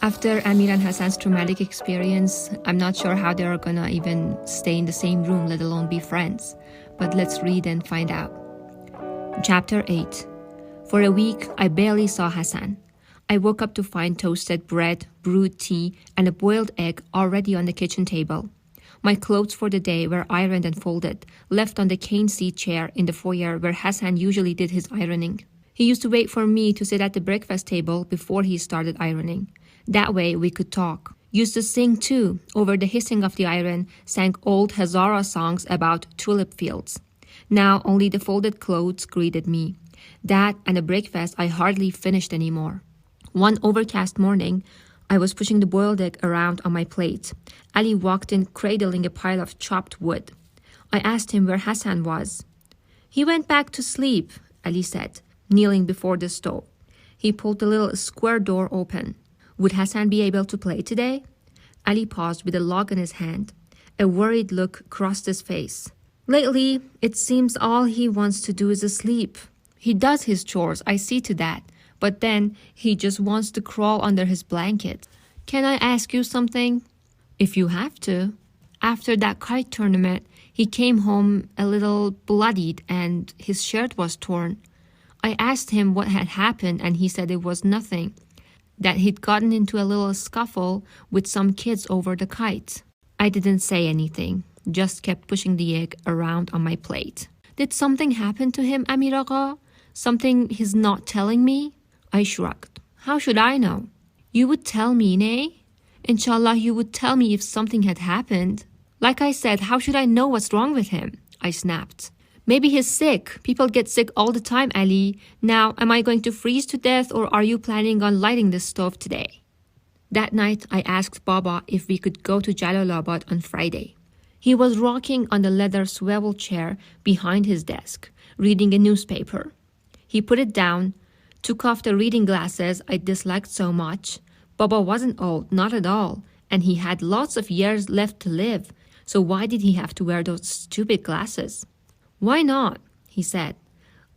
After Amir and Hassan's traumatic experience, I'm not sure how they're gonna even stay in the same room, let alone be friends. But let's read and find out. Chapter 8. For a week, I barely saw Hassan. I woke up to find toasted bread, brewed tea, and a boiled egg already on the kitchen table. My clothes for the day were ironed and folded, left on the cane seat chair in the foyer where Hassan usually did his ironing. He used to wait for me to sit at the breakfast table before he started ironing. That way we could talk. Used to sing too. Over the hissing of the iron, sang old Hazara songs about tulip fields. Now only the folded clothes greeted me. That and a breakfast I hardly finished anymore. One overcast morning, I was pushing the boiled egg around on my plate. Ali walked in cradling a pile of chopped wood. I asked him where Hassan was. He went back to sleep, Ali said, kneeling before the stove. He pulled the little square door open. Would Hassan be able to play today? Ali paused with a log in his hand. A worried look crossed his face. Lately, it seems all he wants to do is sleep. He does his chores, I see to that. But then he just wants to crawl under his blanket. Can I ask you something? If you have to. After that kite tournament, he came home a little bloodied and his shirt was torn. I asked him what had happened and he said it was nothing. That he'd gotten into a little scuffle with some kids over the kite. I didn't say anything, just kept pushing the egg around on my plate. Did something happen to him, Amir Agha? Something he's not telling me? I shrugged. How should I know? You would tell me, nay? Inshallah, you would tell me if something had happened. Like I said, how should I know what's wrong with him? I snapped. Maybe he's sick. People get sick all the time, Ali. Now, am I going to freeze to death or are you planning on lighting the stove today? That night, I asked Baba if we could go to Jalalabad on Friday. He was rocking on the leather swivel chair behind his desk, reading a newspaper. He put it down, took off the reading glasses I disliked so much. Baba wasn't old, not at all, and he had lots of years left to live. So why did he have to wear those stupid glasses? Why not? He said.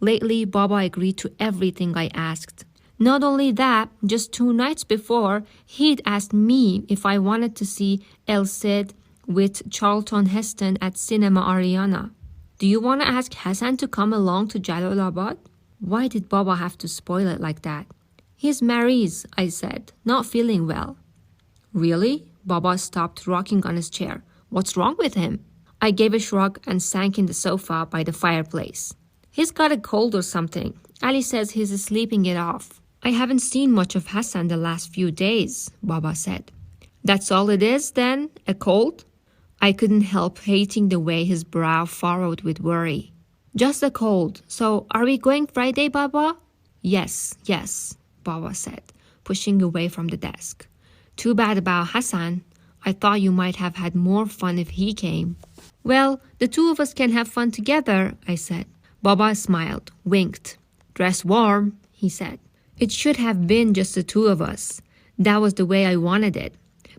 Lately, Baba agreed to everything I asked. Not only that, just 2 nights before, he'd asked me if I wanted to see El Cid with Charlton Heston at Cinema Ariana. Do you want to ask Hassan to come along to Jalalabad? Why did Baba have to spoil it like that? He's Mary's, I said, not feeling well. Really? Baba stopped rocking on his chair. What's wrong with him? I gave a shrug and sank in the sofa by the fireplace. He's got a cold or something. Ali says he's sleeping it off. I haven't seen much of Hassan the last few days, Baba said. That's all it is, then? A cold? I couldn't help hating the way his brow furrowed with worry. Just a cold. So, are we going Friday, Baba? Yes, Baba said, pushing away from the desk. Too bad about Hassan. I thought you might have had more fun if he came. Well, the 2 of us can have fun together, I said. Baba smiled, winked. Dress warm, he said. It should have been just the 2 of us. That was the way I wanted it.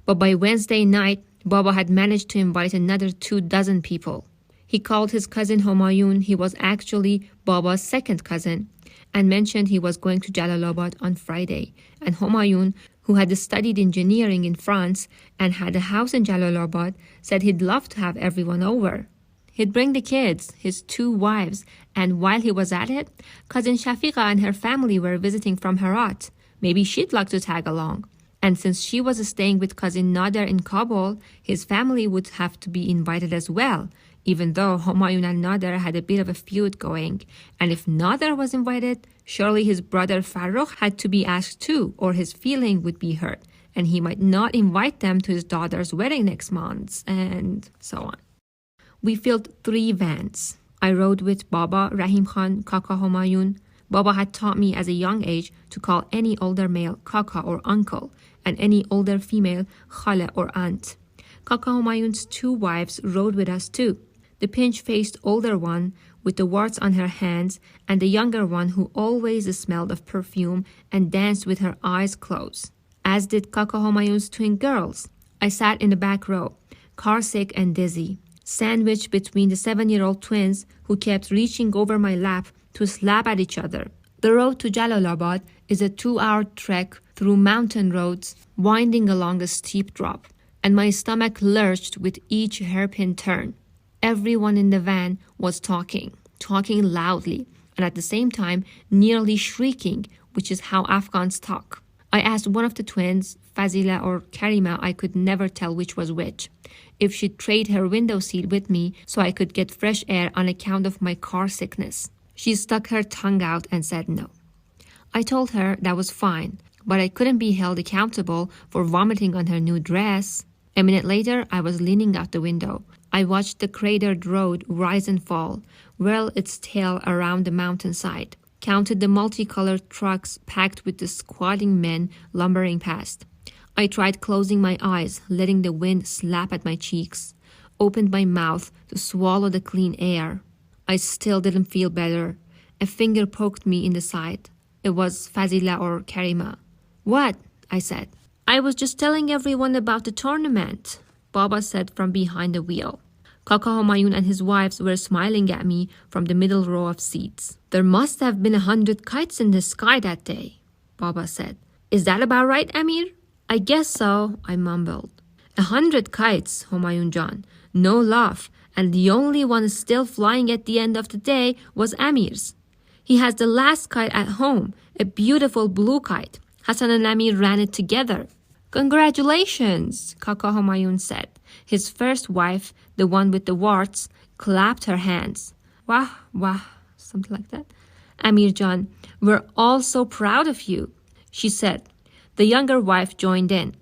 But by Wednesday night, Baba had managed to invite another 24 people. He called his cousin Humayun, he was actually Baba's second cousin, and mentioned he was going to Jalalabad on Friday. And Humayun, who had studied engineering in France and had a house in Jalalabad, said he'd love to have everyone over. He'd bring the kids, his 2 wives, and while he was at it, cousin Shafiqa and her family were visiting from Herat. Maybe she'd like to tag along. And since she was staying with cousin Nader in Kabul, his family would have to be invited as well, even though Humayun and Nader had a bit of a feud going. And if Nader was invited, surely his brother Farrukh had to be asked too, or his feeling would be hurt, and he might not invite them to his daughter's wedding next month, and so on. We filled 3 vans. I rode with Baba, Rahim Khan, Kaka Humayun. Baba had taught me as a young age to call any older male Kaka or uncle, and any older female Khala or aunt. Kaka Humayun's 2 wives rode with us too. The pinch-faced older one with the warts on her hands, and the younger one who always smelled of perfume and danced with her eyes closed. As did Kaka Humayun's twin girls. I sat in the back row, car-sick and dizzy, sandwiched between the 7-year-old twins who kept reaching over my lap to slap at each other. The road to Jalalabad is a 2-hour trek through mountain roads winding along a steep drop, and my stomach lurched with each hairpin turn. Everyone in the van was talking loudly, and at the same time nearly shrieking, which is how Afghans talk. I asked one of the twins, Fazila or Karima, I could never tell which was which, if she'd trade her window seat with me so I could get fresh air on account of my car sickness. She stuck her tongue out and said no. I told her that was fine, but I couldn't be held accountable for vomiting on her new dress. A minute later, I was leaning out the window. I watched the cratered road rise and fall, whirl its tail around the mountainside, counted the multicolored trucks packed with the squatting men lumbering past. I tried closing my eyes, letting the wind slap at my cheeks, opened my mouth to swallow the clean air. I still didn't feel better. A finger poked me in the side. It was Fazila or Karima. What? I said. I was just telling everyone about the tournament, Baba said from behind the wheel. Kaka Humayun and his wives were smiling at me from the middle row of seats. There must have been 100 kites in the sky that day, Baba said. Is that about right, Amir? I guess so, I mumbled. 100 kites, Humayun Jan. No laugh, and the only one still flying at the end of the day was Amir's. He has the last kite at home, a beautiful blue kite. Hassan and Amir ran it together. Congratulations, Kaka Humayun said. His first wife, the one with the warts, clapped her hands. Wah, wah, something like that. Amir Jan, we're all so proud of you, she said. The younger wife joined in.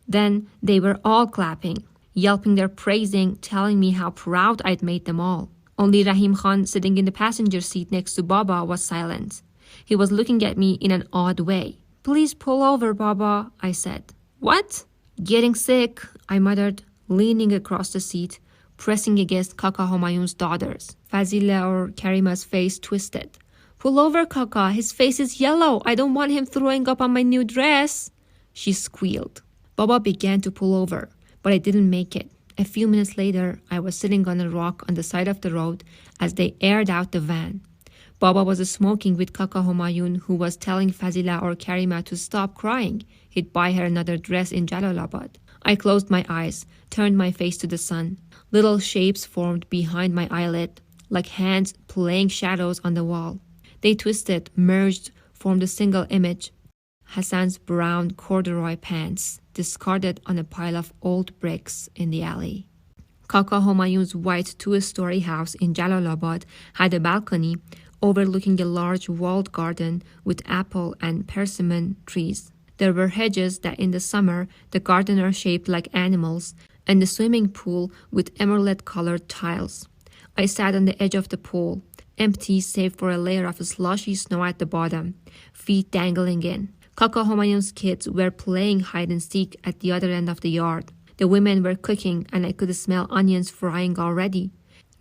Then they were all clapping, yelping their praising, telling me how proud I'd made them all. Only Rahim Khan, sitting in the passenger seat next to Baba, was silent. He was looking at me in an odd way. Please pull over, Baba, I said. What? Getting sick, I muttered, leaning across the seat, pressing against Kaka Humayun's daughters. Fazila or Karima's face twisted. Pull over, Kaka. His face is yellow. I don't want him throwing up on my new dress. She squealed. Baba began to pull over, but I didn't make it. A few minutes later, I was sitting on a rock on the side of the road as they aired out the van. Baba was smoking with Kaka Humayun, who was telling Fazila or Karima to stop crying. He'd buy her another dress in Jalalabad. I closed my eyes, turned my face to the sun. Little shapes formed behind my eyelid, like hands playing shadows on the wall. They twisted, merged, formed a single image. Hassan's brown corduroy pants, discarded on a pile of old bricks in the alley. Kaka Humayun's white 2-story house in Jalalabad had a balcony overlooking a large walled garden with apple and persimmon trees. There were hedges that in the summer the gardener shaped like animals, and the swimming pool with emerald-colored tiles. I sat on the edge of the pool, empty save for a layer of slushy snow at the bottom, feet dangling in. Kaka Humayun's kids were playing hide-and-seek at the other end of the yard. The women were cooking, and I could smell onions frying already.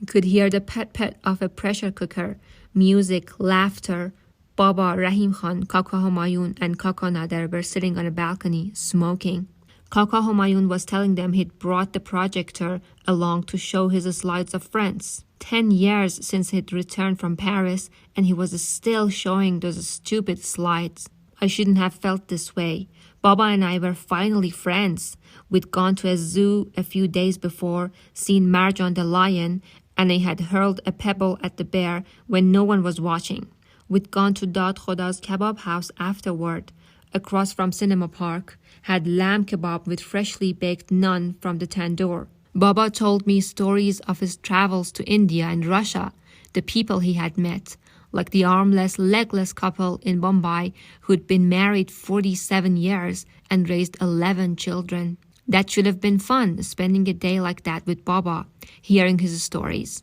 I could hear the pet-pet of a pressure cooker, music, laughter. Baba, Rahim Khan, Kaka Humayun, and Kaka Nader were sitting on a balcony, smoking. Kaka Humayun was telling them he'd brought the projector along to show his slides of Friends. 10 years since he'd returned from Paris, and he was still showing those stupid slides. I shouldn't have felt this way. Baba and I were finally friends. We'd gone to a zoo a few days before, seen Marjan the lion, and I had hurled a pebble at the bear when no one was watching. We'd gone to Dad Khoda's kebab house afterward, across from Cinema Park, had lamb kebab with freshly baked naan from the tandoor. Baba told me stories of his travels to India and Russia, the people he had met, like the armless, legless couple in Bombay who'd been married 47 years and raised 11 children. That should have been fun, spending a day like that with Baba, hearing his stories.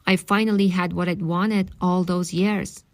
I finally had what I'd wanted all those years.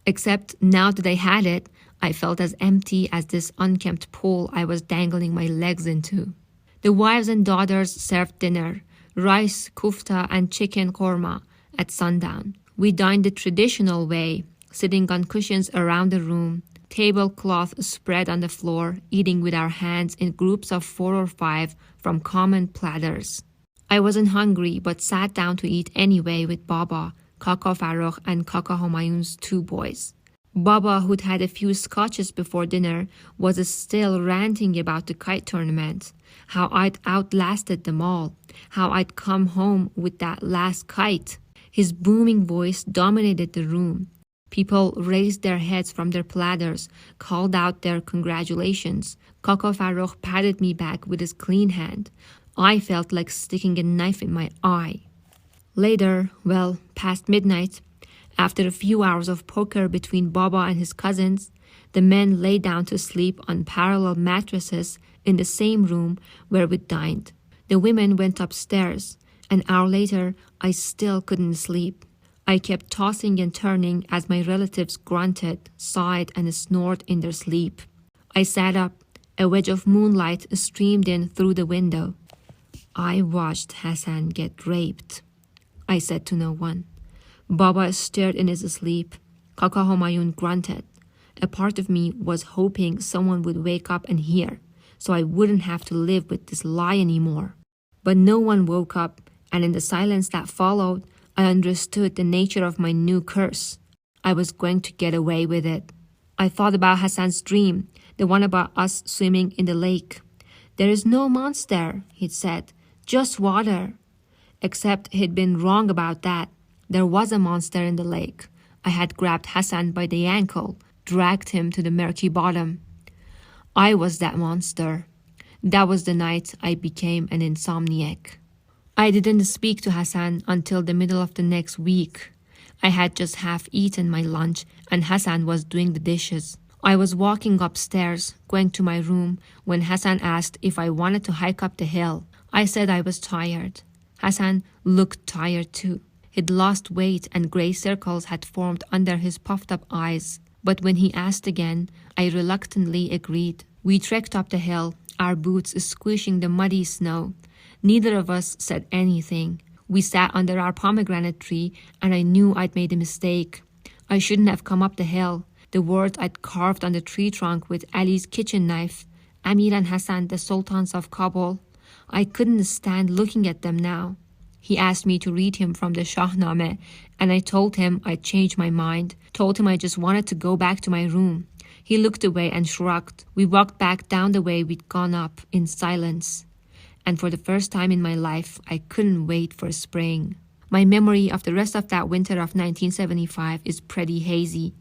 Except now that I had it, I felt as empty as this unkempt pool I was dangling my legs into. The wives and daughters served dinner, rice, kufta, and chicken korma at sundown. We dined the traditional way, sitting on cushions around the room, tablecloth spread on the floor, eating with our hands in groups of 4 or 5 from common platters. I wasn't hungry, but sat down to eat anyway with Baba, Kaka Farokh, and Kaka Humayun's 2 boys. Baba, who'd had a few scotches before dinner, was still ranting about the kite tournament, how I'd outlasted them all, how I'd come home with that last kite. His booming voice dominated the room. People raised their heads from their platters, called out their congratulations. Kaka Farokh patted me back with his clean hand. I felt like sticking a knife in my eye. Later, well, past midnight, after a few hours of poker between Baba and his cousins, the men lay down to sleep on parallel mattresses in the same room where we dined. The women went upstairs. An hour later, I still couldn't sleep. I kept tossing and turning as my relatives grunted, sighed, and snored in their sleep. I sat up. A wedge of moonlight streamed in through the window. I watched Hassan get raped. I said to no one. Baba stirred in his sleep. Kaka Homayun grunted. A part of me was hoping someone would wake up and hear, so I wouldn't have to live with this lie anymore. But no one woke up, and in the silence that followed, I understood the nature of my new curse. I was going to get away with it. I thought about Hassan's dream, the one about us swimming in the lake. There is no monster, he'd said, just water. Except he'd been wrong about that. There was a monster in the lake. I had grabbed Hassan by the ankle, dragged him to the murky bottom. I was that monster. That was the night I became an insomniac. I didn't speak to Hassan until the middle of the next week. I had just half eaten my lunch and Hassan was doing the dishes. I was walking upstairs, going to my room, when Hassan asked if I wanted to hike up the hill. I said I was tired. Hassan looked tired too. He'd lost weight and gray circles had formed under his puffed-up eyes. But when he asked again, I reluctantly agreed. We trekked up the hill, our boots squishing the muddy snow. Neither of us said anything. We sat under our pomegranate tree, and I knew I'd made a mistake. I shouldn't have come up the hill. The words I'd carved on the tree trunk with Ali's kitchen knife. Amir and Hassan, the sultans of Kabul. I couldn't stand looking at them now. He asked me to read him from the Shahnameh, and I told him I'd changed my mind, told him I just wanted to go back to my room. He looked away and shrugged. We walked back down the way we'd gone up in silence. And for the first time in my life, I couldn't wait for spring. My memory of the rest of that winter of 1975 is pretty hazy.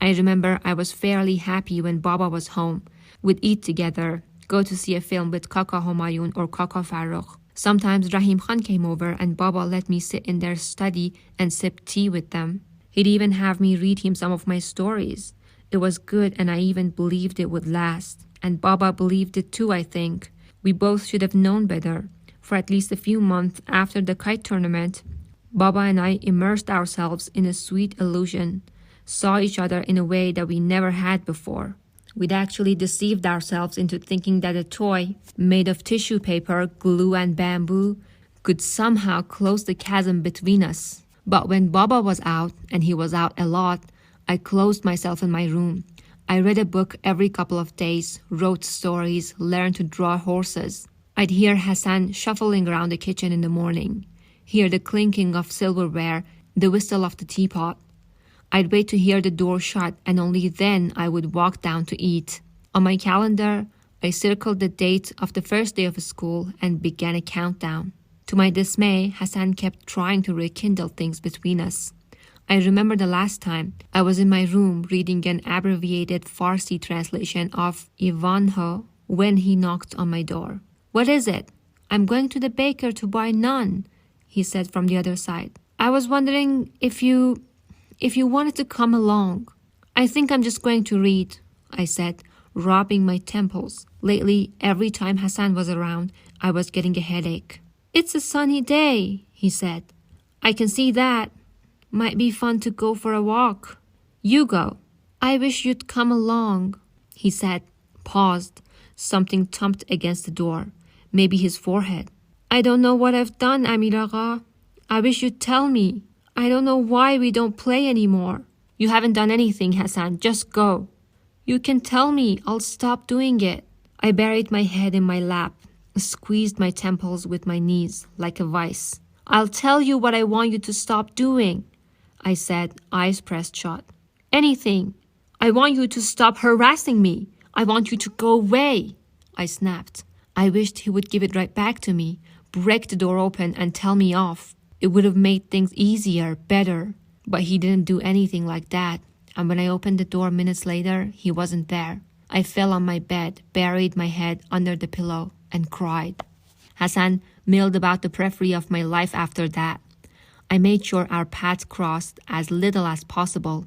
I remember I was fairly happy when Baba was home. We'd eat together, go to see a film with Kaka Homayun or Kaka Farokh. Sometimes Rahim Khan came over and Baba let me sit in their study and sip tea with them. He'd even have me read him some of my stories. It was good and I even believed it would last. And Baba believed it too, I think. We both should have known better. For at least a few months after the kite tournament, Baba and I immersed ourselves in a sweet illusion, saw each other in a way that we never had before. We'd actually deceived ourselves into thinking that a toy made of tissue paper, glue, and bamboo could somehow close the chasm between us. But when Baba was out, and he was out a lot, I closed myself in my room. I read a book every couple of days, wrote stories, learned to draw horses. I'd hear Hassan shuffling around the kitchen in the morning, hear the clinking of silverware, the whistle of the teapot. I'd wait to hear the door shut, and only then I would walk down to eat. On my calendar, I circled the date of the first day of school and began a countdown. To my dismay, Hassan kept trying to rekindle things between us. I remember the last time I was in my room reading an abbreviated Farsi translation of Ivanhoe when he knocked on my door. "What is it?" "I'm going to the baker to buy naan," he said from the other side. "I was wondering if you wanted to come along." "I think I'm just going to read," I said, rubbing my temples. Lately, every time Hassan was around, I was getting a headache. "It's a sunny day," he said. "I can see that. Might be fun to go for a walk." "You go." "I wish you'd come along," he said, paused. Something thumped against the door. Maybe his forehead. "I don't know what I've done, Amir Agha. I wish you'd tell me. I don't know why we don't play anymore." "You haven't done anything, Hassan. Just go." "You can tell me. I'll stop doing it." I buried my head in my lap, squeezed my temples with my knees like a vice. "I'll tell you what I want you to stop doing," I said, eyes pressed shut. "Anything." I want you to stop harassing me. I want you to go away, I snapped. I wished he would give it right back to me, break the door open and tell me off. It would have made things easier, better. But he didn't do anything like that. And when I opened the door minutes later, he wasn't there. I fell on my bed, buried my head under the pillow, and cried. Hassan milled about the periphery of my life after that. I made sure our paths crossed as little as possible,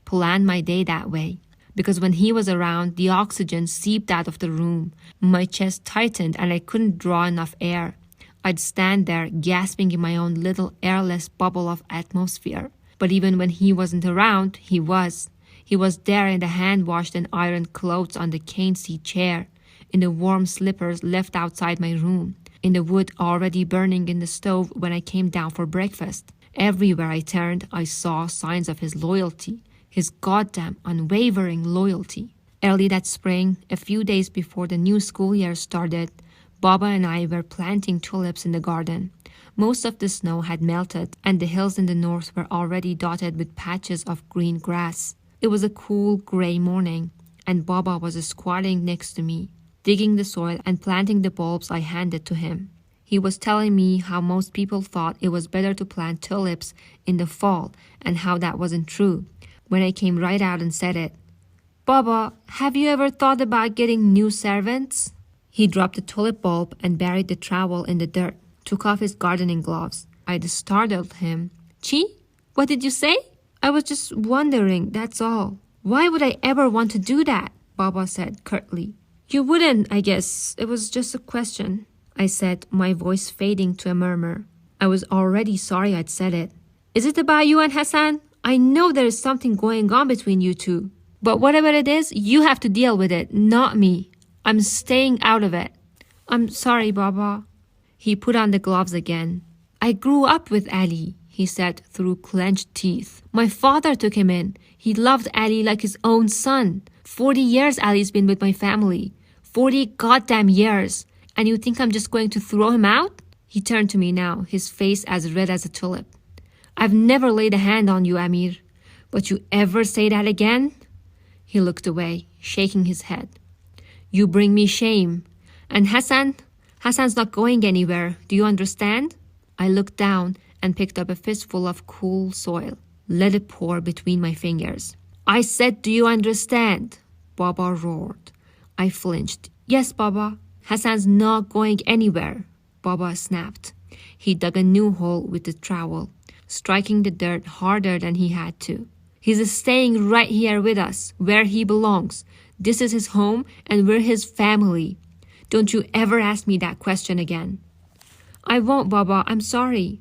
planned my day that way. Because when he was around, the oxygen seeped out of the room. My chest tightened and I couldn't draw enough air. I'd stand there gasping in my own little airless bubble of atmosphere. But even when he wasn't around, he was. He was there in the hand-washed and ironed clothes on the cane seat chair, in the warm slippers left outside my room, in the wood already burning in the stove when I came down for breakfast. Everywhere I turned, I saw signs of his loyalty, his goddamn unwavering loyalty. Early that spring, a few days before the new school year started, Baba and I were planting tulips in the garden. Most of the snow had melted, and the hills in the north were already dotted with patches of green grass. It was a cool, gray morning, and Baba was squatting next to me, digging the soil and planting the bulbs I handed to him. He was telling me how most people thought it was better to plant tulips in the fall, and how that wasn't true, when I came right out and said it. Baba, have you ever thought about getting new servants? He dropped the tulip bulb and buried the trowel in the dirt, took off his gardening gloves. I startled him. Chi? What did you say? I was just wondering, that's all. Why would I ever want to do that? Baba said curtly. You wouldn't, I guess. It was just a question, I said, my voice fading to a murmur. I was already sorry I'd said it. Is it about you and Hassan? I know there is something going on between you two. But whatever it is, you have to deal with it, not me. I'm staying out of it. I'm sorry, Baba. He put on the gloves again. I grew up with Ali, he said through clenched teeth. My father took him in. He loved Ali like his own son. 40 years Ali's been with my family. 40 goddamn years. And you think I'm just going to throw him out? He turned to me now, his face as red as a tulip. I've never laid a hand on you, Amir. But you ever say that again? He looked away, shaking his head. You bring me shame. And Hassan's not going anywhere. Do you understand? I looked down and picked up a fistful of cool soil. Let it pour between my fingers. I said, do you understand? Baba roared. I flinched. Yes, Baba. Hassan's not going anywhere. Baba snapped. He dug a new hole with the trowel, striking the dirt harder than he had to. He's staying right here with us, where he belongs. This is his home and we're his family. Don't you ever ask me that question again. I won't, Baba. I'm sorry.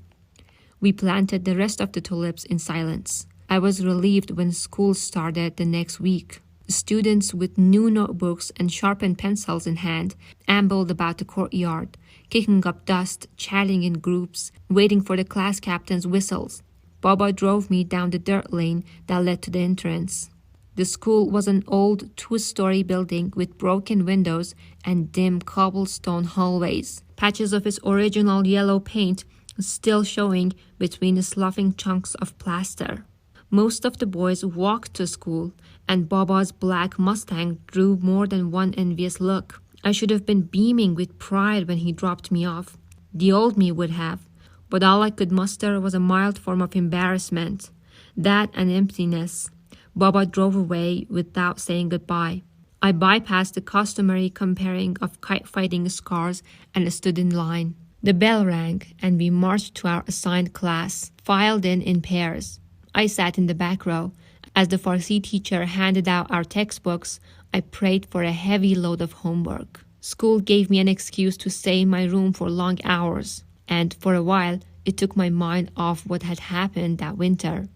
We planted the rest of the tulips in silence. I was relieved when school started the next week. Students with new notebooks and sharpened pencils in hand ambled about the courtyard, kicking up dust, chatting in groups, waiting for the class captain's whistles. Baba drove me down the dirt lane that led to the entrance. The school was an old two-story building with broken windows and dim cobblestone hallways, patches of its original yellow paint still showing between the sloughing chunks of plaster. Most of the boys walked to school, and Baba's black Mustang drew more than one envious look. I should have been beaming with pride when he dropped me off. The old me would have, but all I could muster was a mild form of embarrassment. That and emptiness. Baba drove away without saying goodbye. I bypassed the customary comparing of kite-fighting scars and stood in line. The bell rang, and we marched to our assigned class, filed in pairs. I sat in the back row. As the Farsi teacher handed out our textbooks, I prayed for a heavy load of homework. School gave me an excuse to stay in my room for long hours, and for a while, it took my mind off what had happened that winter,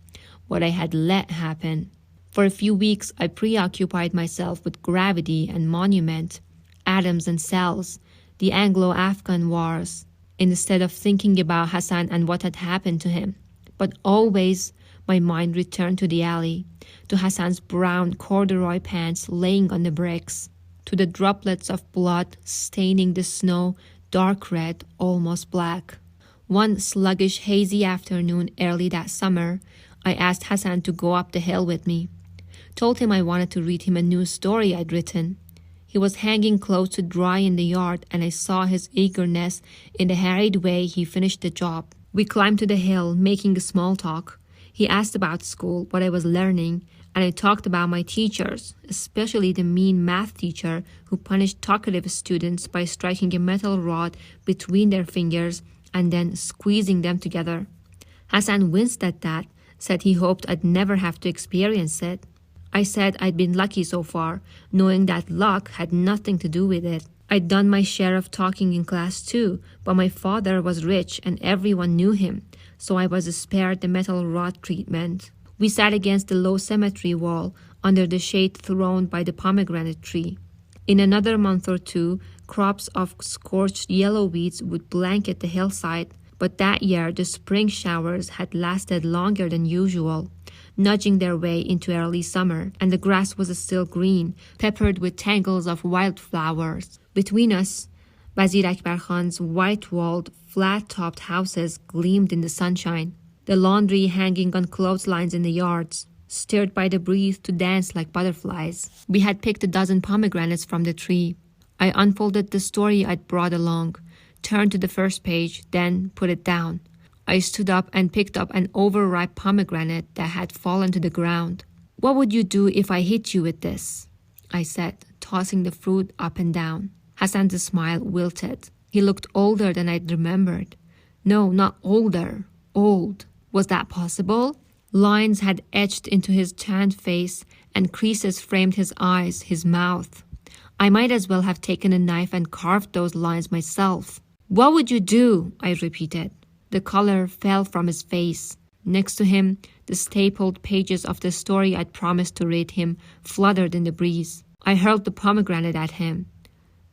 what I had let happen. For a few weeks, I preoccupied myself with gravity and monument, atoms and cells, the Anglo-Afghan wars, instead of thinking about Hassan and what had happened to him. But always, my mind returned to the alley, to Hassan's brown corduroy pants laying on the bricks, to the droplets of blood staining the snow dark red, almost black. One sluggish, hazy afternoon early that summer, I asked Hassan to go up the hill with me, Told him I wanted to read him a new story I'd written. He was hanging clothes to dry in the yard, and I saw his eagerness in the hurried way he finished the job. We climbed to the hill, making small talk. He asked about school, what I was learning, and I talked about my teachers, especially the mean math teacher who punished talkative students by striking a metal rod between their fingers and then squeezing them together. Hassan winced at that, said he hoped I'd never have to experience it. I said I'd been lucky so far, knowing that luck had nothing to do with it. I'd done my share of talking in class too, but my father was rich and everyone knew him, so I was spared the metal rod treatment. We sat against the low cemetery wall, under the shade thrown by the pomegranate tree. In another month or two, crops of scorched yellow weeds would blanket the hillside, but that year the spring showers had lasted longer than usual, nudging their way into early summer, and the grass was still green, peppered with tangles of wildflowers. Between us, Wazir Akbar Khan's white-walled, flat-topped houses gleamed in the sunshine, the laundry hanging on clotheslines in the yards, stirred by the breeze to dance like butterflies. We had picked a dozen pomegranates from the tree. I unfolded the story I'd brought along, turned to the first page, then put it down. I stood up and picked up an overripe pomegranate that had fallen to the ground. "What would you do if I hit you with this?" I said, tossing the fruit up and down. Hassan's smile wilted. He looked older than I'd remembered. No, not older. Old. Was that possible? Lines had etched into his tanned face, and creases framed his eyes, his mouth. I might as well have taken a knife and carved those lines myself. "What would you do?" I repeated. The color fell from his face. Next to him, the stapled pages of the story I'd promised to read him fluttered in the breeze. I hurled the pomegranate at him.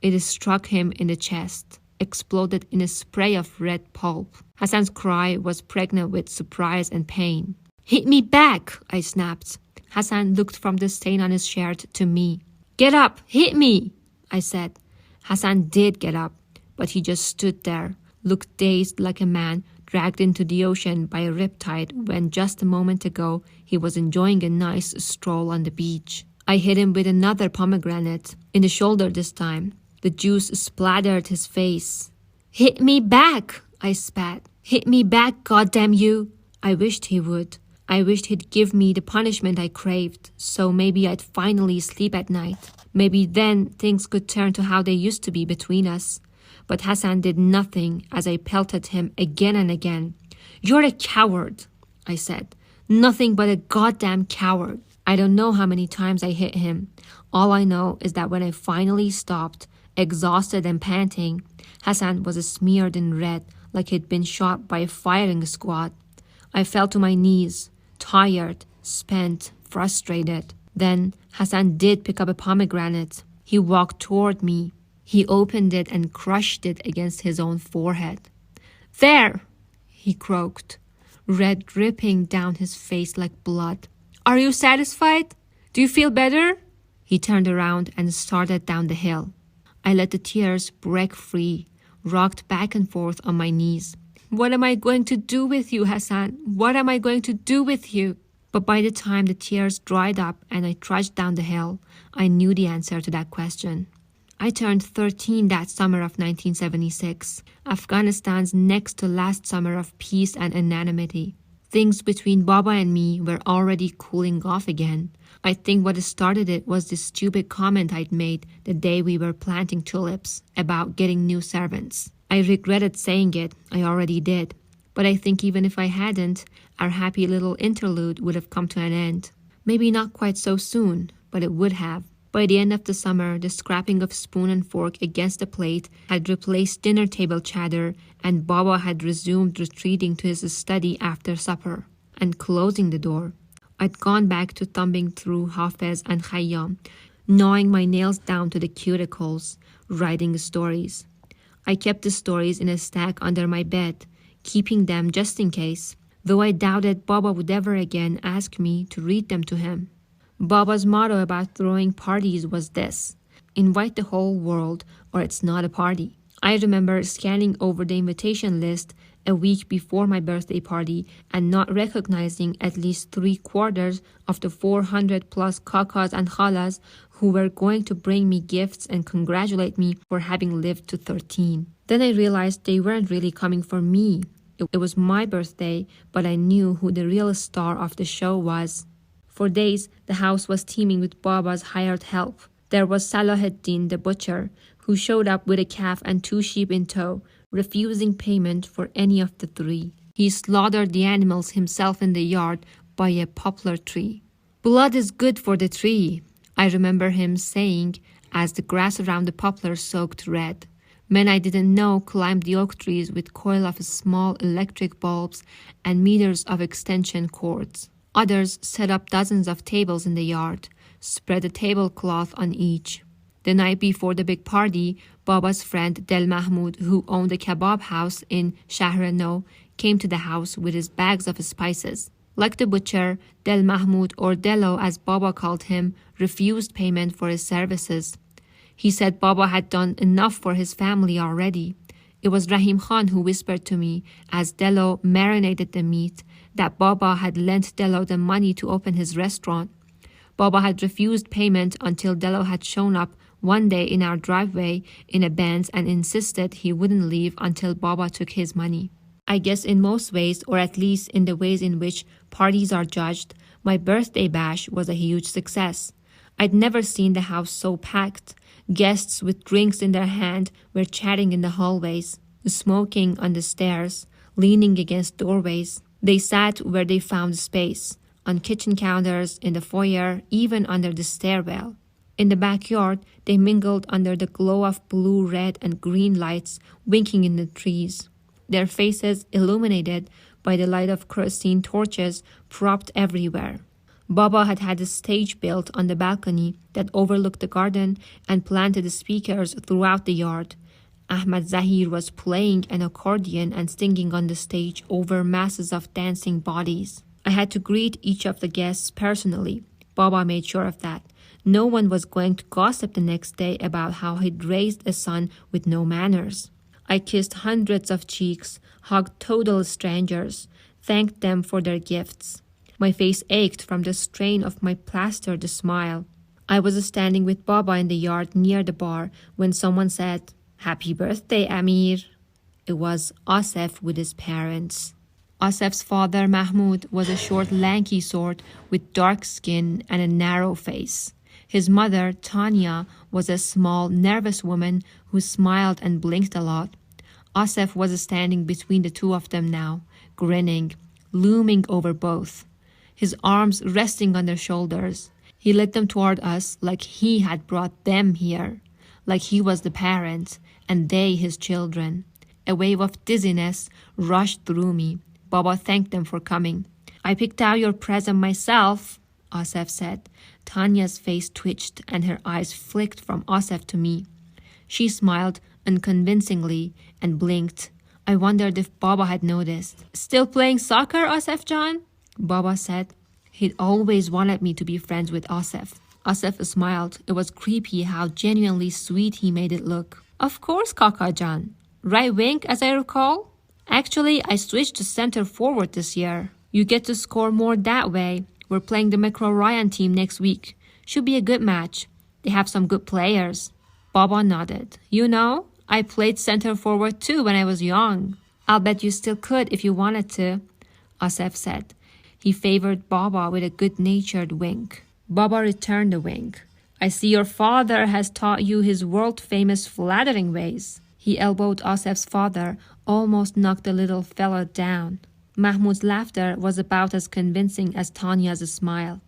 It struck him in the chest, exploded in a spray of red pulp. Hassan's cry was pregnant with surprise and pain. "Hit me back!" I snapped. Hassan looked from the stain on his shirt to me. "Get up! Hit me!" I said. Hassan did get up, but he just stood there, looked dazed like a man dragged into the ocean by a riptide when just a moment ago he was enjoying a nice stroll on the beach. I hit him with another pomegranate, in the shoulder this time. The juice splattered his face. "Hit me back!" I spat. "Hit me back, goddamn you!" I wished he would. I wished he'd give me the punishment I craved, so maybe I'd finally sleep at night. Maybe then things could turn to how they used to be between us. But Hassan did nothing as I pelted him again and again. "You're a coward," I said. "Nothing but a goddamn coward." I don't know how many times I hit him. All I know is that when I finally stopped, exhausted and panting, Hassan was smeared in red like he'd been shot by a firing squad. I fell to my knees, tired, spent, frustrated. Then Hassan did pick up a pomegranate. He walked toward me. He opened it and crushed it against his own forehead. "There!" he croaked, red dripping down his face like blood. "Are you satisfied? Do you feel better?" He turned around and started down the hill. I let the tears break free, rocked back and forth on my knees. "What am I going to do with you, Hassan? What am I going to do with you?" But by the time the tears dried up and I trudged down the hill, I knew the answer to that question. I turned 13 that summer of 1976, Afghanistan's next to last summer of peace and anonymity. Things between Baba and me were already cooling off again. I think what started it was the stupid comment I'd made the day we were planting tulips about getting new servants. I regretted saying it, I already did. But I think even if I hadn't, our happy little interlude would have come to an end. Maybe not quite so soon, but it would have. By the end of the summer, the scrapping of spoon and fork against the plate had replaced dinner table chatter, and Baba had resumed retreating to his study after supper and closing the door. I'd gone back to thumbing through Hafez and Khayyam, gnawing my nails down to the cuticles, writing stories. I kept the stories in a stack under my bed, keeping them just in case, though I doubted Baba would ever again ask me to read them to him. Baba's motto about throwing parties was this: invite the whole world or it's not a party. I remember scanning over the invitation list a week before my birthday party and not recognizing at least 3/4 of the 400 plus kakas and khalas who were going to bring me gifts and congratulate me for having lived to 13. Then I realized they weren't really coming for me. It was my birthday, but I knew who the real star of the show was. For days, the house was teeming with Baba's hired help. There was Salahuddin the butcher, who showed up with a calf and 2 sheep in tow, refusing payment for any of the 3. He slaughtered the animals himself in the yard by a poplar tree. "Blood is good for the tree," I remember him saying as the grass around the poplar soaked red. Men I didn't know climbed the oak trees with coil of small electric bulbs and meters of extension cords. Others set up dozens of tables in the yard, spread a tablecloth on each. The night before the big party, Baba's friend Del Mahmoud, who owned a kebab house in Shahr-e-No, came to the house with his bags of spices. Like the butcher, Del Mahmoud, or Delo as Baba called him, refused payment for his services. He said Baba had done enough for his family already. It was Rahim Khan who whispered to me, as Delo marinated the meat, that Baba had lent Delo the money to open his restaurant. Baba had refused payment until Delo had shown up one day in our driveway in a Benz and insisted he wouldn't leave until Baba took his money. I guess in most ways, or at least in the ways in which parties are judged, my birthday bash was a huge success. I'd never seen the house so packed. Guests with drinks in their hand were chatting in the hallways, smoking on the stairs, leaning against doorways. They sat where they found space, on kitchen counters, in the foyer, even under the stairwell. In the backyard, they mingled under the glow of blue, red, and green lights winking in the trees, their faces illuminated by the light of kerosene torches propped everywhere. Baba had had a stage built on the balcony that overlooked the garden and planted speakers throughout the yard. Ahmad Zahir was playing an accordion and singing on the stage over masses of dancing bodies. I had to greet each of the guests personally. Baba made sure of that. No one was going to gossip the next day about how he'd raised a son with no manners. I kissed hundreds of cheeks, hugged total strangers, thanked them for their gifts. My face ached from the strain of my plastered smile. I was standing with Baba in the yard near the bar when someone said, "Happy birthday, Amir." It was Asef with his parents. Asef's father, Mahmoud, was a short, lanky sort with dark skin and a narrow face. His mother, Tanya, was a small, nervous woman who smiled and blinked a lot. Asef was standing between the two of them now, grinning, looming over both, his arms resting on their shoulders. He led them toward us like he had brought them here, like he was the parent and they his children. A wave of dizziness rushed through me. Baba thanked them for coming. "I picked out your present myself," Asef said. Tanya's face twitched and her eyes flicked from Asef to me. She smiled unconvincingly and blinked. I wondered if Baba had noticed. "Still playing soccer, Asef John?" Baba said. He'd always wanted me to be friends with Asef. Asef smiled. It was creepy how genuinely sweet he made it look. "Of course, Kaka John. Right wing, as I recall? Actually, I switched to center forward this year. You get to score more that way. We're playing the Macro Ryan team next week. Should be a good match. They have some good players." Baba nodded. "You know, I played center forward too when I was young." "I'll bet you still could if you wanted to," Asef said. He favored Baba with a good-natured wink. Baba returned the wink. "I see your father has taught you his world-famous flattering ways." He elbowed Asef's father, almost knocked the little fella down. Mahmoud's laughter was about as convincing as Tanya's smile.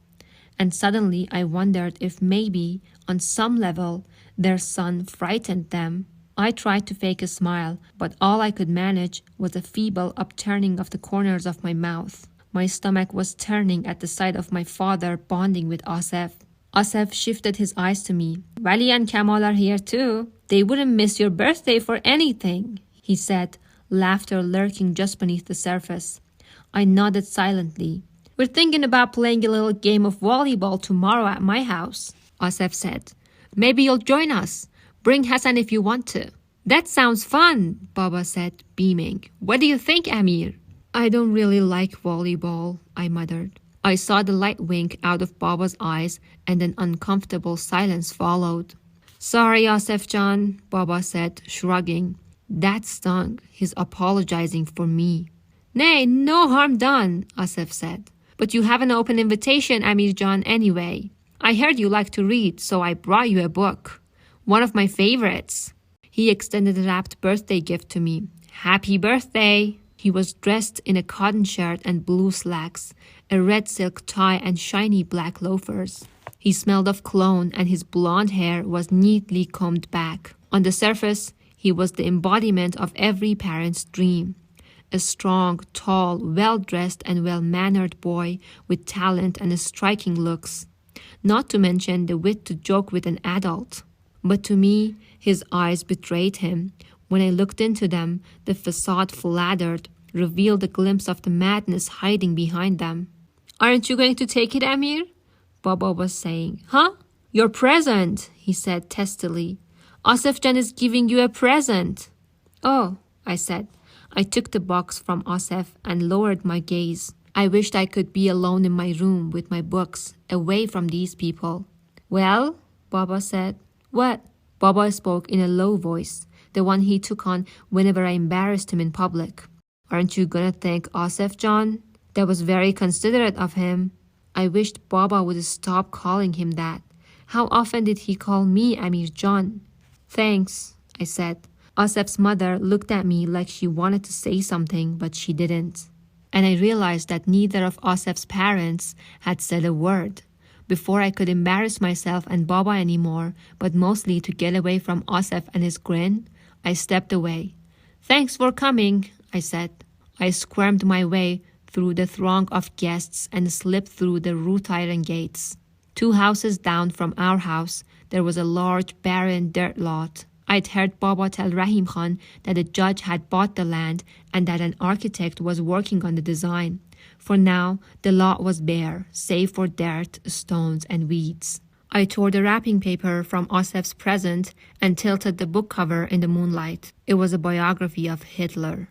And suddenly I wondered if maybe, on some level, their son frightened them. I tried to fake a smile, but all I could manage was a feeble upturning of the corners of my mouth. My stomach was turning at the sight of my father bonding with Asef. Asef shifted his eyes to me. "Wali and Kamal are here too. They wouldn't miss your birthday for anything," he said, laughter lurking just beneath the surface. I nodded silently. "We're thinking about playing a little game of volleyball tomorrow at my house," Asef said. "Maybe you'll join us. Bring Hassan if you want to." That sounds fun, Baba said, beaming. What do you think, Amir? I don't really like volleyball, I muttered. I saw the light wink out of Baba's eyes and an uncomfortable silence followed. Sorry, Asif Jan, Baba said, shrugging. That stung, his apologizing for me. Nay, no harm done, Asif said. But you have an open invitation, Amir Jan, anyway. I heard you like to read, so I brought you a book. One of my favorites. He extended a wrapped birthday gift to me. Happy birthday! He was dressed in a cotton shirt and blue slacks, a red silk tie and shiny black loafers. He smelled of cologne and his blonde hair was neatly combed back. On the surface, he was the embodiment of every parent's dream. A strong, tall, well-dressed and well-mannered boy with talent and striking looks. Not to mention the wit to joke with an adult. But to me, his eyes betrayed him. When I looked into them, the facade flattered, revealed a glimpse of the madness hiding behind them. Aren't you going to take it, Amir? Baba was saying. Huh? Your present, he said testily. Asif Jan is giving you a present. Oh, I said. I took the box from Asif and lowered my gaze. I wished I could be alone in my room with my books, away from these people. Well, Baba said. What? Baba spoke in a low voice, the one he took on whenever I embarrassed him in public. Aren't you gonna thank Asif Jan? That was very considerate of him. I wished Baba would stop calling him that. How often did he call me Amir Jan? Thanks, I said. Asif's mother looked at me like she wanted to say something, but she didn't. And I realized that neither of Asif's parents had said a word. Before I could embarrass myself and Baba anymore, but mostly to get away from Asif and his grin, I stepped away. Thanks for coming, I said. I squirmed my way through the throng of guests and slipped through the wrought iron gates. 2 houses down from our house, there was a large barren dirt lot. I'd heard Baba tell Rahim Khan that a judge had bought the land and that an architect was working on the design. For now, the lot was bare, save for dirt, stones, and weeds. I tore the wrapping paper from Asif's present and tilted the book cover in the moonlight. It was a biography of Hitler.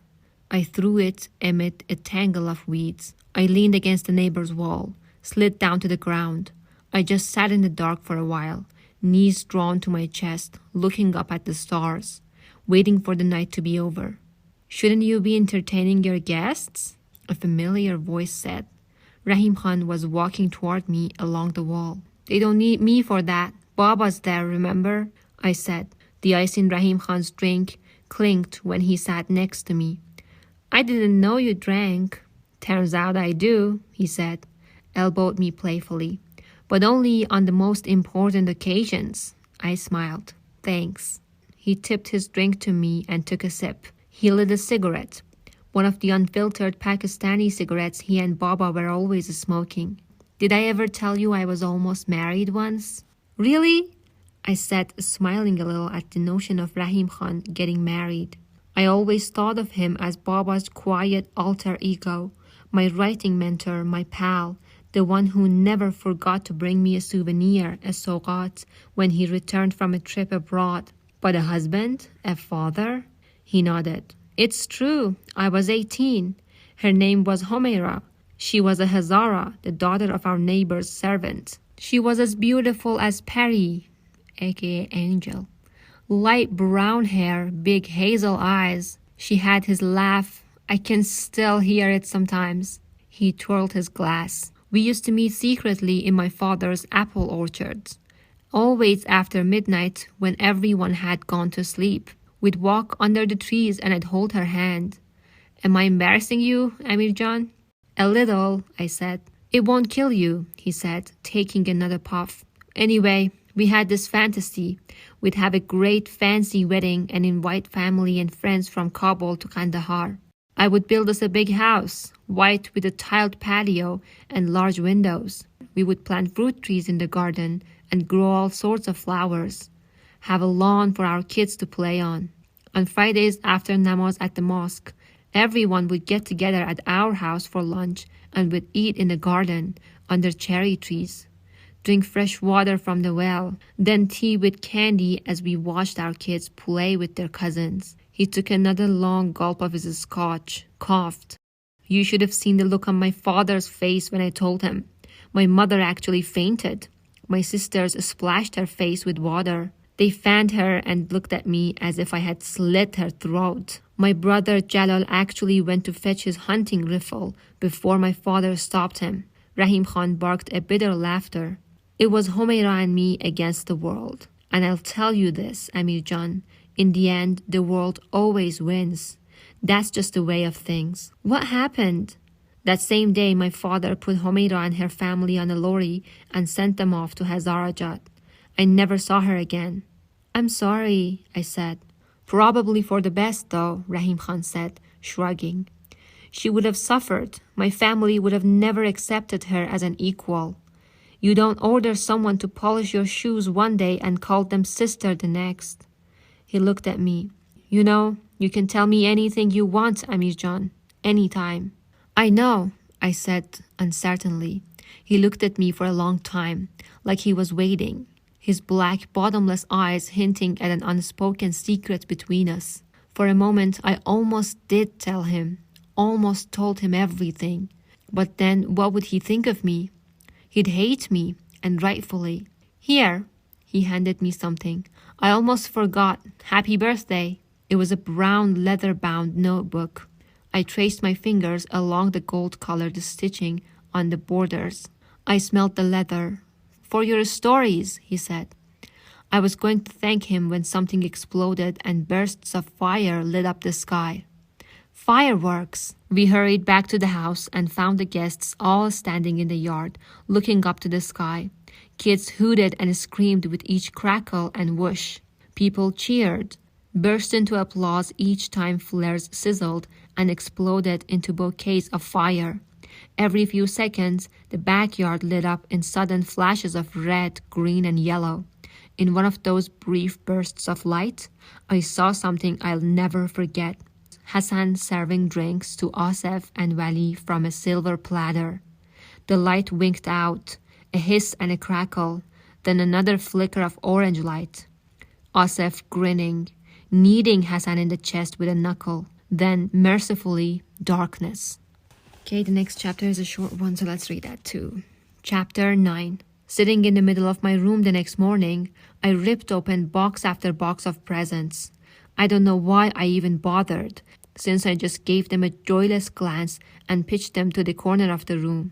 I threw it amid a tangle of weeds. I leaned against the neighbor's wall, slid down to the ground. I just sat in the dark for a while, knees drawn to my chest, looking up at the stars, waiting for the night to be over. Shouldn't you be entertaining your guests? A familiar voice said. Rahim Khan was walking toward me along the wall. They don't need me for that. Baba's there, remember? I said. The ice in Rahim Khan's drink clinked when he sat next to me. I didn't know you drank. Turns out I do, he said, elbowed me playfully. But only on the most important occasions. I smiled. Thanks. He tipped his drink to me and took a sip. He lit a cigarette. One of the unfiltered Pakistani cigarettes he and Baba were always smoking. Did I ever tell you I was almost married once? Really? I said, smiling a little at the notion of Rahim Khan getting married. I always thought of him as Baba's quiet alter ego, my writing mentor, my pal, the one who never forgot to bring me a souvenir, a sogat, when he returned from a trip abroad. But a husband? A father? He nodded. It's true. I was 18. Her name was Homeira. She was a Hazara, the daughter of our neighbor's servant. She was as beautiful as Peri, aka Angel. Light brown hair, big hazel eyes. She had his laugh. I can still hear it sometimes. He twirled his glass. We used to meet secretly in my father's apple orchards. Always after midnight when everyone had gone to sleep. We'd walk under the trees and I'd hold her hand. Am I embarrassing you, Amir Jan? A little, I said. It won't kill you, he said, taking another puff. Anyway, we had this fantasy. We'd have a great fancy wedding and invite family and friends from Kabul to Kandahar. I would build us a big house, white with a tiled patio and large windows. We would plant fruit trees in the garden and grow all sorts of flowers. Have a lawn for our kids to play on. On Fridays after namaz at the mosque, everyone would get together at our house for lunch and would eat in the garden under cherry trees. drink fresh water from the well, then tea with candy as we watched our kids play with their cousins. He took another long gulp of his scotch, coughed. You should have seen the look on my father's face when I told him. My mother actually fainted. My sisters splashed her face with water. They fanned her and looked at me as if I had slit her throat. My brother Jalal actually went to fetch his hunting rifle before my father stopped him. Rahim Khan barked a bitter laughter. It was Humaira and me against the world. And I'll tell you this, Amir Jan, in the end, the world always wins. That's just the way of things. What happened? That same day, my father put Humaira and her family on a lorry and sent them off to Hazarajat. I never saw her again. I'm sorry, I said. Probably for the best, though, Rahim Khan said, shrugging. She would have suffered. My family would have never accepted her as an equal. You don't order someone to polish your shoes one day and call them sister the next. He looked at me. You know, you can tell me anything you want, Amir Jan. Anytime. I know, I said uncertainly. He looked at me for a long time, like he was waiting, his black, bottomless eyes hinting at an unspoken secret between us. For a moment, I almost did tell him, almost told him everything. But then what would he think of me? He'd hate me, and rightfully. Here, he handed me something. I almost forgot. Happy birthday. It was a brown leather-bound notebook. I traced my fingers along the gold-colored stitching on the borders. I smelled the leather. For your stories, he said. I was going to thank him when something exploded and bursts of fire lit up the sky. Fireworks! We hurried back to the house and found the guests all standing in the yard, looking up to the sky. Kids hooted and screamed with each crackle and whoosh. People cheered, burst into applause each time flares sizzled and exploded into bouquets of fire. Every few seconds, the backyard lit up in sudden flashes of red, green, and yellow. In one of those brief bursts of light, I saw something I'll never forget. Hassan serving drinks to Asif and Wali from a silver platter. The light winked out, a hiss and a crackle, then another flicker of orange light. Asif grinning, kneading Hassan in the chest with a knuckle. Then, mercifully, darkness. Okay, the next chapter is a short one, so let's read that too. Chapter 9. Sitting in the middle of my room the next morning, I ripped open box after box of presents. I don't know why I even bothered, since I just gave them a joyless glance and pitched them to the corner of the room.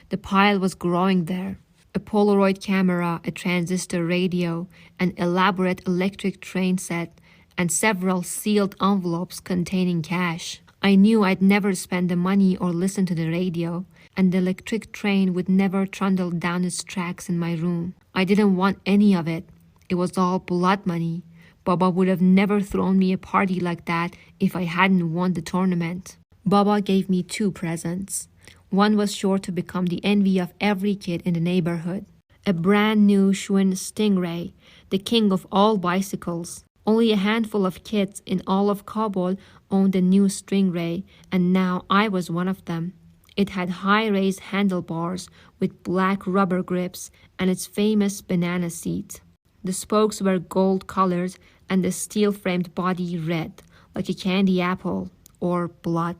The pile was growing there. A Polaroid camera, a transistor radio, an elaborate electric train set, and several sealed envelopes containing cash. I knew I'd never spend the money or listen to the radio, and the electric train would never trundle down its tracks in my room. I didn't want any of it. It was all blood money. Baba would have never thrown me a party like that if I hadn't won the tournament. Baba gave me 2 presents. One was sure to become the envy of every kid in the neighborhood. A brand new Schwinn Stingray, the king of all bicycles. Only a handful of kids in all of Kabul owned a new Stingray, and now I was one of them. It had high-raised handlebars with black rubber grips and its famous banana seat. The spokes were gold-colored and the steel-framed body red, like a candy apple or blood.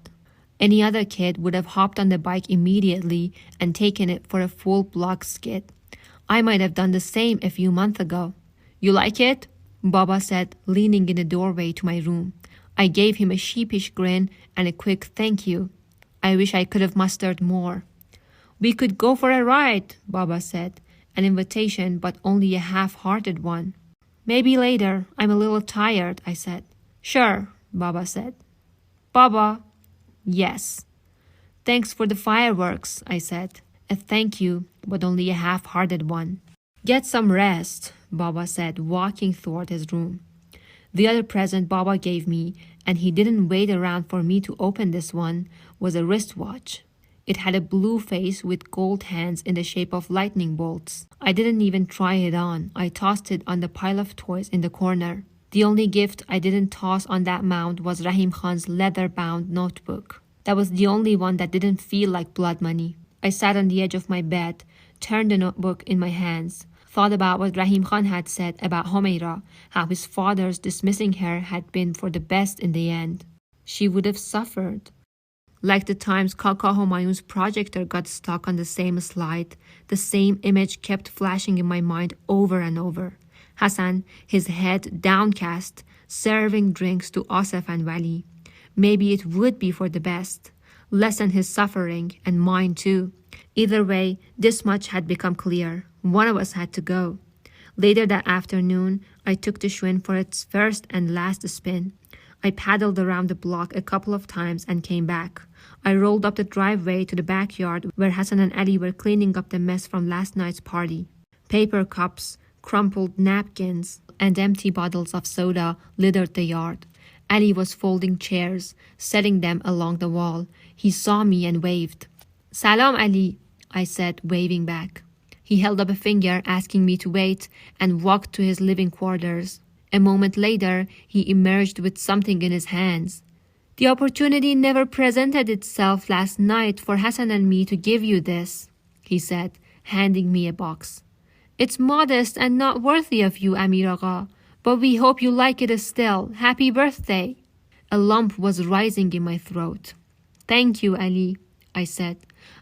Any other kid would have hopped on the bike immediately and taken it for a full block skid. I might have done the same a few months ago. You like it? Baba said, leaning in the doorway to my room. I gave him a sheepish grin and a quick thank you. I wish I could have mustered more. We could go for a ride, Baba said. An invitation, but only a half-hearted one. Maybe later. I'm a little tired, I said. Sure, Baba said. Baba. Yes. Thanks for the fireworks, I said. A thank you, but only a half-hearted one. Get some rest, Baba said, walking toward his room. The other present Baba gave me, and he didn't wait around for me to open this one, was a wristwatch. It had a blue face with gold hands in the shape of lightning bolts. I didn't even try it on. I tossed it on the pile of toys in the corner. The only gift I didn't toss on that mound was Rahim Khan's leather-bound notebook. That was the only one that didn't feel like blood money. I sat on the edge of my bed, turned the notebook in my hands, thought about what Rahim Khan had said about Humaira, how his father's dismissing her had been for the best in the end. She would have suffered. Like the times Kaka Humayun's projector got stuck on the same slide, the same image kept flashing in my mind over and over. Hassan, his head downcast, serving drinks to Asif and Wali. Maybe it would be for the best. Lessen his suffering, and mine too. Either way, this much had become clear. One of us had to go. Later that afternoon, I took the Schwinn for its first and last spin. I paddled around the block a couple of times and came back. I rolled up the driveway to the backyard where Hassan and Ali were cleaning up the mess from last night's party. Paper cups, crumpled napkins, and empty bottles of soda littered the yard. Ali was folding chairs, setting them along the wall. He saw me and waved. "Salam, Ali," I said, waving back. He held up a finger asking me to wait and walked to his living quarters. A moment later, he emerged with something in his hands. "The opportunity never presented itself last night for Hassan and me to give you this," he said, handing me a box. "It's modest and not worthy of you, Amir Agha, but we hope you like it still. Happy birthday." A lump was rising in my throat. "Thank you, Ali," I said.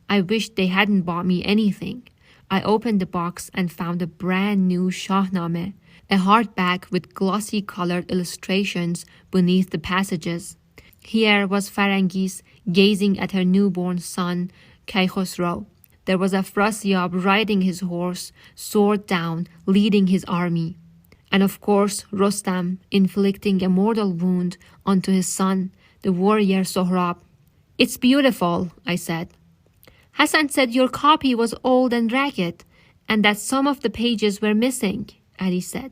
I wished they hadn't bought me anything. I opened the box and found a brand new Shahnameh, a hardback with glossy colored illustrations beneath the passages. Here was Farangis gazing at her newborn son, Kaykhosro. There was Afrasiab riding his horse, sword down, leading his army. And of course, Rostam inflicting a mortal wound onto his son, the warrior Sohrab. "It's beautiful," I said. "Hassan said your copy was old and ragged, and that some of the pages were missing," Ali said.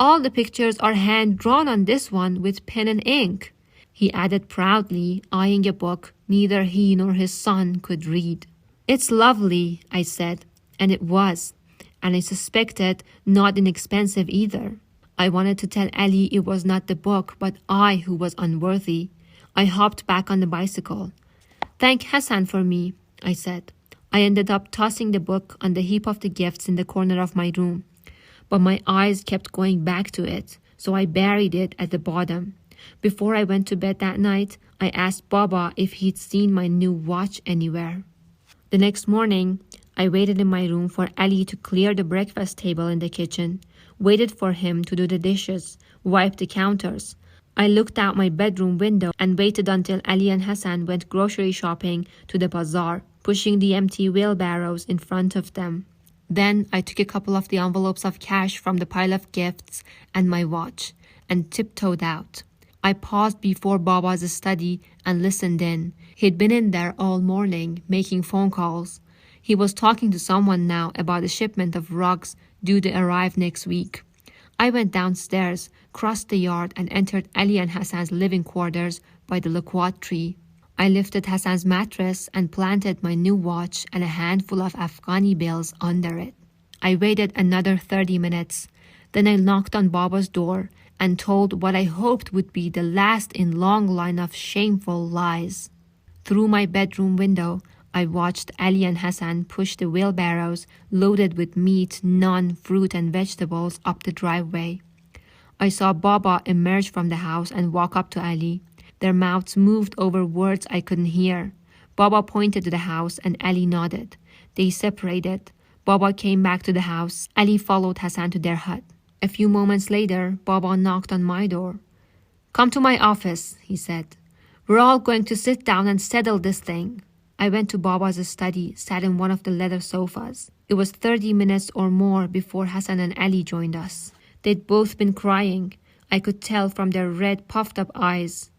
"All the pictures are hand-drawn on this one with pen and ink," he added proudly, eyeing a book neither he nor his son could read. "It's lovely," I said, and it was, and I suspected not inexpensive either. I wanted to tell Ali it was not the book, but I who was unworthy. I hopped back on the bicycle. "Thank Hassan for me," I said. I ended up tossing the book on the heap of the gifts in the corner of my room, but my eyes kept going back to it, so I buried it at the bottom. Before I went to bed that night, I asked Baba if he'd seen my new watch anywhere. The next morning, I waited in my room for Ali to clear the breakfast table in the kitchen, waited for him to do the dishes, wipe the counters. I looked out my bedroom window and waited until Ali and Hassan went grocery shopping to the bazaar, pushing the empty wheelbarrows in front of them. Then I took a couple of the envelopes of cash from the pile of gifts and my watch and tiptoed out. I paused before Baba's study and listened in. He'd been in there all morning, making phone calls. He was talking to someone now about a shipment of rugs due to arrive next week. I went downstairs, crossed the yard, and entered Ali and Hassan's living quarters by the loquat tree. I lifted Hassan's mattress and planted my new watch and a handful of Afghani bills under it. I waited another 30 minutes. Then I knocked on Baba's door and told what I hoped would be the last in long line of shameful lies. Through my bedroom window, I watched Ali and Hassan push the wheelbarrows loaded with meat, naan, fruit and vegetables up the driveway. I saw Baba emerge from the house and walk up to Ali. Their mouths moved over words I couldn't hear. Baba pointed to the house and Ali nodded. They separated. Baba came back to the house. Ali followed Hassan to their hut. A few moments later, Baba knocked on my door. "Come to my office," he said. "We're all going to sit down and settle this thing." I went to Baba's study, sat in one of the leather sofas. It was 30 minutes or more before Hassan and Ali joined us. They'd both been crying. I could tell from their red, puffed-up eyes.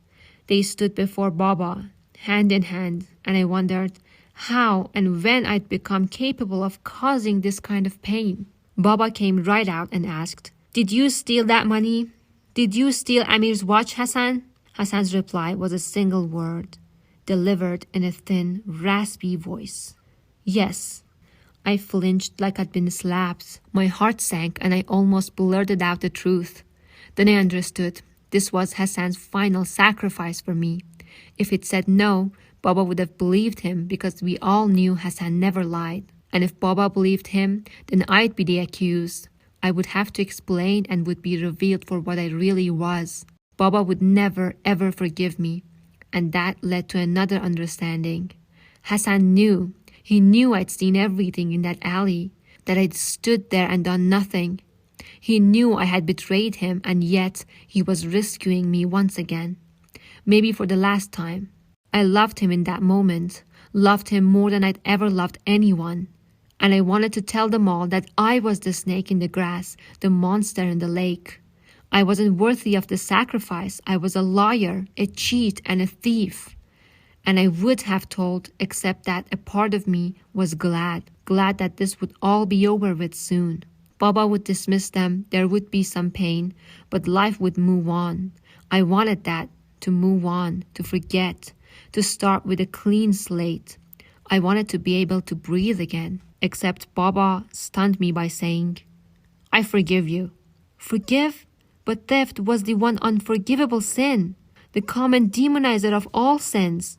They stood before Baba, hand in hand, and I wondered how and when I'd become capable of causing this kind of pain. Baba came right out and asked, "Did you steal that money? Did you steal Amir's watch, Hassan?" Hassan's reply was a single word, delivered in a thin, raspy voice. "Yes." I flinched like I'd been slapped. My heart sank and I almost blurted out the truth. Then I understood. This was Hassan's final sacrifice for me. If he'd said no, Baba would have believed him because we all knew Hassan never lied. And if Baba believed him, then I'd be the accused. I would have to explain and would be revealed for what I really was. Baba would never ever forgive me. And that led to another understanding. Hassan knew. He knew I'd seen everything in that alley, that I'd stood there and done nothing. He knew I had betrayed him, and yet he was rescuing me once again. Maybe for the last time. I loved him in that moment, loved him more than I'd ever loved anyone. And I wanted to tell them all that I was the snake in the grass, the monster in the lake. I wasn't worthy of the sacrifice. I was a liar, a cheat, and a thief. And I would have told, except that a part of me was glad that this would all be over with soon. Baba would dismiss them, there would be some pain, but life would move on. I wanted that, to move on, to forget, to start with a clean slate. I wanted to be able to breathe again, except Baba stunned me by saying, I forgive you. Forgive? But theft was the one unforgivable sin, the common demonizer of all sins.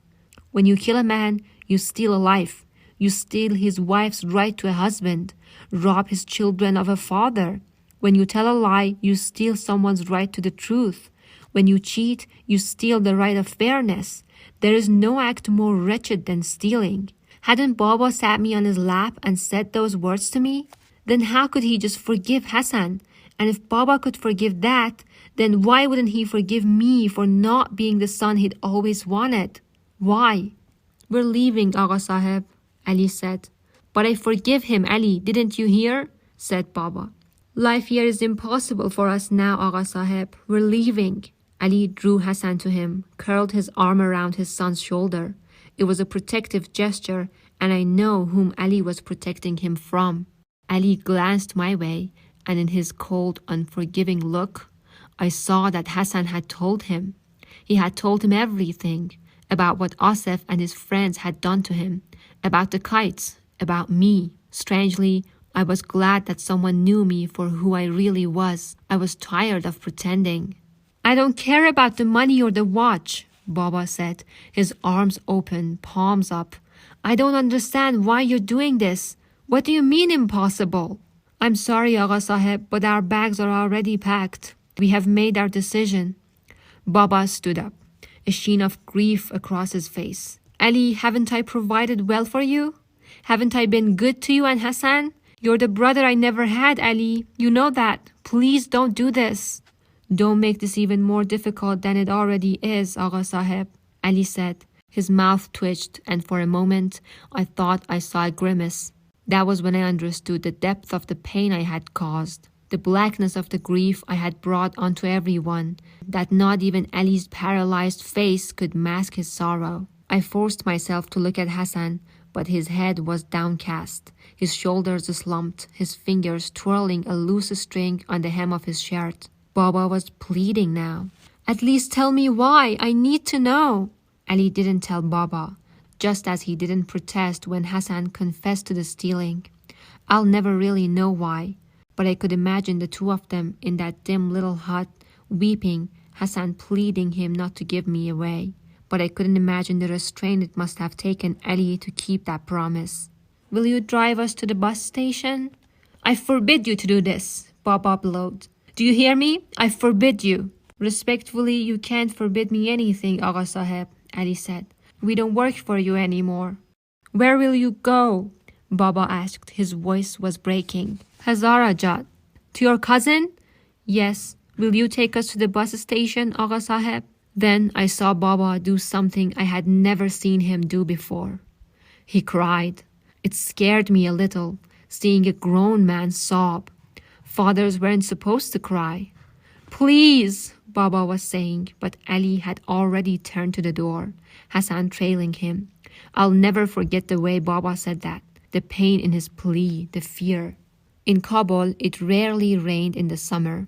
When you kill a man, you steal a life. You steal his wife's right to a husband, rob his children of a father. When you tell a lie, you steal someone's right to the truth. When you cheat, you steal the right of fairness. There is no act more wretched than stealing. Hadn't Baba sat me on his lap and said those words to me? Then how could he just forgive Hassan? And if Baba could forgive that, then why wouldn't he forgive me for not being the son he'd always wanted? Why? We're leaving, Agha Sahib, Ali said. But I forgive him, Ali, didn't you hear? Said Baba. Life here is impossible for us now, Agha Sahib. We're leaving. Ali drew Hassan to him, curled his arm around his son's shoulder. It was a protective gesture, and I know whom Ali was protecting him from. Ali glanced my way, and in his cold, unforgiving look, I saw that Hassan had told him. He had told him everything about what Asif and his friends had done to him, about the kites, about me. Strangely, I was glad that someone knew me for who I really was. I was tired of pretending. I don't care about the money or the watch, Baba said, his arms open, palms up. I don't understand why you're doing this. What do you mean impossible? I'm sorry, Agha Sahib, but our bags are already packed. We have made our decision. Baba stood up, a sheen of grief across his face. Ali, haven't I provided well for you? Haven't I been good to you and Hassan? You're the brother I never had, Ali. You know that. Please don't do this. Don't make this even more difficult than it already is, Agha Sahib, Ali said. His mouth twitched, and for a moment, I thought I saw a grimace. That was when I understood the depth of the pain I had caused, the blackness of the grief I had brought onto everyone, that not even Ali's paralyzed face could mask his sorrow. I forced myself to look at Hassan, but his head was downcast, his shoulders slumped, his fingers twirling a loose string on the hem of his shirt. Baba was pleading now. At least tell me why. I need to know. Ali didn't tell Baba, just as he didn't protest when Hassan confessed to the stealing. I'll never really know why, but I could imagine the two of them in that dim little hut, weeping, Hassan pleading him not to give me away. But I couldn't imagine the restraint it must have taken Ali to keep that promise. Will you drive us to the bus station? I forbid you to do this, Baba bellowed. Do you hear me? I forbid you. Respectfully, you can't forbid me anything, Agha Sahib, Ali said. We don't work for you anymore. Where will you go? Baba asked. His voice was breaking. Hazarajat. To your cousin? Yes. Will you take us to the bus station, Agha Sahib? Then I saw Baba do something I had never seen him do before. He cried. It scared me a little, seeing a grown man sob. Fathers weren't supposed to cry. Please, Baba was saying, but Ali had already turned to the door, Hassan trailing him. I'll never forget the way Baba said that, the pain in his plea, the fear. In Kabul, it rarely rained in the summer.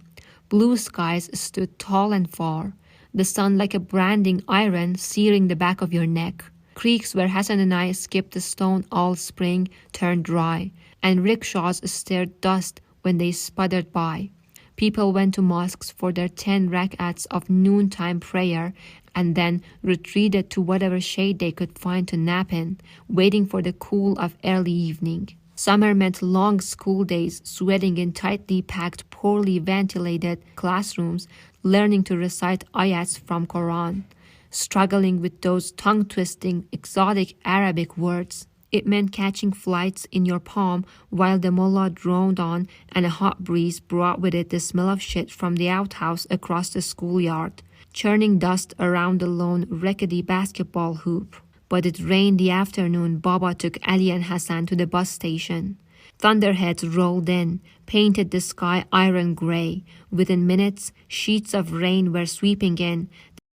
Blue skies stood tall and far, the sun like a branding iron searing the back of your neck. Creeks where Hassan and I skipped the stone all spring turned dry, and rickshaws stirred dust when they sputtered by. People went to mosques for their 10 rak'ats of noontime prayer and then retreated to whatever shade they could find to nap in, waiting for the cool of early evening. Summer meant long school days, sweating in tightly packed, poorly ventilated classrooms, learning to recite ayats from Quran, struggling with those tongue-twisting, exotic Arabic words. It meant catching flights in your palm while the mullah droned on and a hot breeze brought with it the smell of shit from the outhouse across the schoolyard, churning dust around the lone rickety basketball hoop. But it rained the afternoon Baba took Ali and Hassan to the bus station. Thunderheads rolled in, painted the sky iron gray. Within minutes, sheets of rain were sweeping in,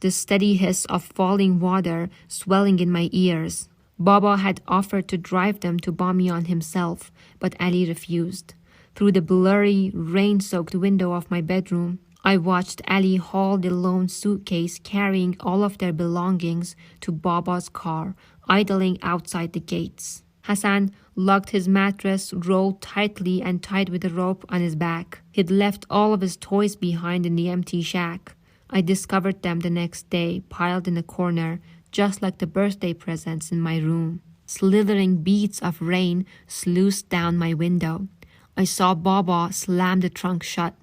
the steady hiss of falling water swelling in my ears. Baba had offered to drive them to Bamiyan himself, but Ali refused. Through the blurry, rain-soaked window of my bedroom, I watched Ali haul the lone suitcase carrying all of their belongings to Baba's car, idling outside the gates. Hassan lugged his mattress rolled tightly and tied with a rope on his back. He'd left all of his toys behind in the empty shack. I discovered them the next day, piled in a corner, just like the birthday presents in my room. Slithering beads of rain sluiced down my window. I saw Baba slam the trunk shut.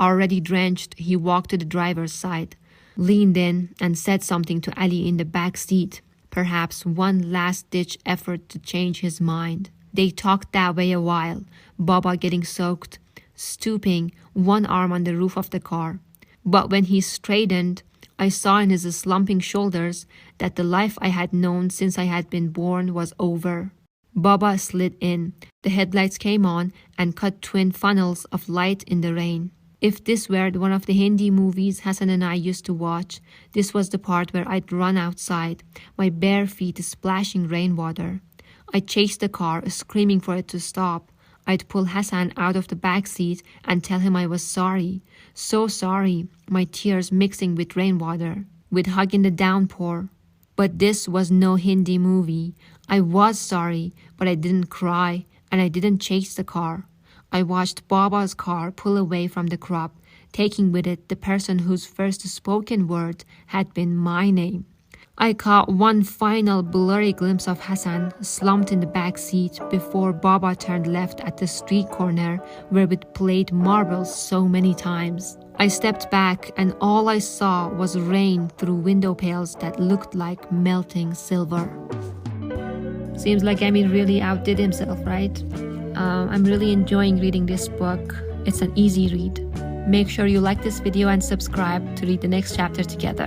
Already drenched, he walked to the driver's side, leaned in and said something to Ali in the back seat, perhaps one last-ditch effort to change his mind. They talked that way a while, Baba getting soaked, stooping, one arm on the roof of the car. But when he straightened, I saw in his slumping shoulders that the life I had known since I had been born was over. Baba slid in. The headlights came on and cut twin funnels of light in the rain. If this were one of the Hindi movies Hassan and I used to watch, this was the part where I'd run outside, my bare feet splashing rainwater. I'd chase the car, screaming for it to stop. I'd pull Hassan out of the back seat and tell him I was sorry. So sorry, my tears mixing with rainwater. We'd hug in the downpour. But this was no Hindi movie. I was sorry, but I didn't cry, and I didn't chase the car. I watched Baba's car pull away from the crop, taking with it the person whose first spoken word had been my name. I caught one final blurry glimpse of Hassan slumped in the back seat before Baba turned left at the street corner where we'd played marbles so many times. I stepped back and all I saw was rain through window pails that looked like melting silver. Seems like Amir really outdid himself, right? I'm really enjoying reading this book. It's an easy read. Make sure you like this video and subscribe to read the next chapter together.